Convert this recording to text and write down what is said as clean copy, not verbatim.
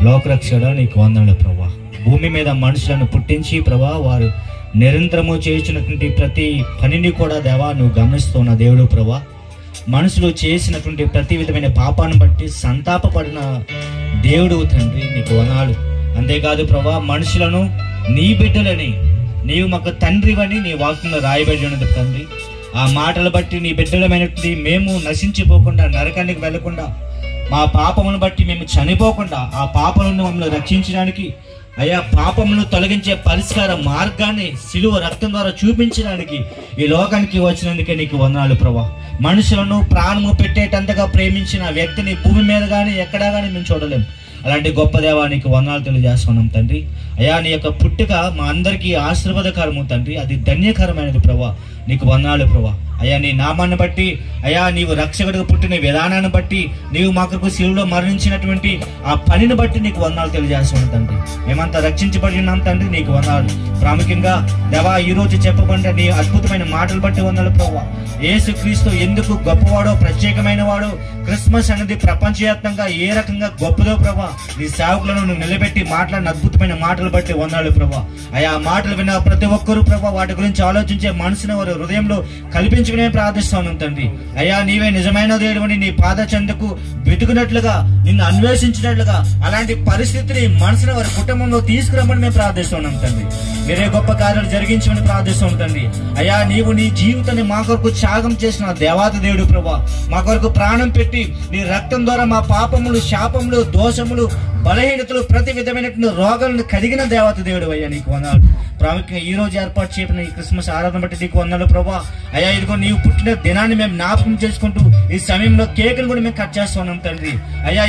లోకరక్షకుడా నీకు వందనాలు ప్రభా. భూమి మీద మనుషులను పుట్టించి ప్రభా వారు నిరంతరము చేసినటువంటి ప్రతి పనిని కూడా దేవా నువ్వు గమనిస్తున్న దేవుడు ప్రభా. మనుషులు చేసినటువంటి ప్రతి విధమైన పాపాన్ని బట్టి సంతాపపడిన దేవుడు తండ్రి నీకు వందనాలు. అంతేకాదు ప్రభా, మనుషులను నీ బిడ్డలని నీవు మాకు తండ్రివని నీ వాక్యంలో రాయబడి ఉన్నది తండ్రి. ఆ మాటలు బట్టి నీ బిడ్డలమైనటువంటి మేము నశించిపోకుండా, నరకానికి వెళ్లకుండా, మా పాపమును బట్టి మేము చనిపోకుండా, ఆ పాపం నుండి మమ్మల్ని రక్షించడానికి అయ్యా పాపమును తొలగించే పరిష్కార మార్గాన్ని సిలువ రక్తం ద్వారా చూపించడానికి ఈ లోకానికి వచ్చినందుకే నీకు వందనాలు ప్రభా. మనుషులను ప్రాణము పెట్టేటంతగా ప్రేమించిన వ్యక్తిని భూమి మీద కానీ ఎక్కడా కానీ మేము చూడలేము. అలాంటి గొప్ప దేవా నీకు వందనాలు తెలియజేస్తున్నాం తండ్రి. అయ్యా నీ యొక్క పుట్టుక మా అందరికీ ఆశీర్వాదకరము తండ్రి, అది ధన్యకరమైనది ప్రభా. నీకు వందనాలు ప్రభా. అయ్యా నీ నామాన్ని బట్టి, అయ్యా నీవు రక్షకుడిగా పుట్టిన విధానాన్ని బట్టి, నీవు మా కొరకు శిలువలో మరణించినటువంటి ఆ పనిని బట్టి నీకు వందనాలు తెలియజేస్తున్నాం తండ్రి. మేమంతా రక్షించబడి ఉన్నాం తండ్రి, నీకు వందనాలు. ప్రాముఖ్యంగా దేవా ఈరోజు చెప్పబడిన నీ అద్భుతమైన మాటలు బట్టి వందనాలు ప్రభా. యేసుక్రీస్తు ఎందుకు గొప్పవాడో, ప్రత్యేకమైన వాడో, క్రిస్మస్ అనేది ప్రపంచవ్యాప్తంగా ఏ రకంగా గొప్పదో ప్రభా, నీ సేవకులను నువ్వు నిలబెట్టి మాట్లాడిన అద్భుతమైన మాటలు బట్టి వందనాలు ప్రభా. అయ్యా మాటలు విన్న ప్రతి ఒక్కరూ ప్రభా వాటి గురించి ఆలోచించే మనసును వారి హృదయంలో కల్పించుకునే ప్రార్థిస్తాను తండ్రి. అయ్యా నీవే నిజమైన దేవుడిని, నీ పాద చెంతకు వెతుకున్నట్లుగా, నిన్ను అన్వేషించినట్లుగా అలాంటి పరిస్థితిని మనసును వారి కుటుంబంలో తీసుకురమ్మని మేము ప్రార్థిస్తున్నాం తండ్రి. మీరే గొప్ప కార్యాలు జరిగించమని ప్రార్థిస్తాం తండ్రి. అయ్యా నీవు నీ జీవితాన్ని మా కొరకు త్యాగం చేసిన దేవత దేవుడు ప్రభా. మా కొరకు ప్రాణం పెట్టి నీ రక్తం ద్వారా మా పాపములు, శాపములు, దోషములు, బలహీనతలు, ప్రతి విధమైనటువంటి రోగాలను కడిగిన దేవత దేవుడు అయ్యా నీకు వందనాలు. ప్రాముఖ్యంగా ఈ రోజు ఏర్పాటు చేయబడిన ఈ క్రిస్మస్ ఆరాధన బట్టి నీకు వందనాలు ప్రభా. అయ్యా ఇదిగో నీవు పుట్టిన దినాన్ని మేము జ్ఞాపకం చేసుకుంటూ ఈ సమయంలో కేకులు కూడా మేము కట్ చేస్తున్నాం తండ్రి. అయ్యా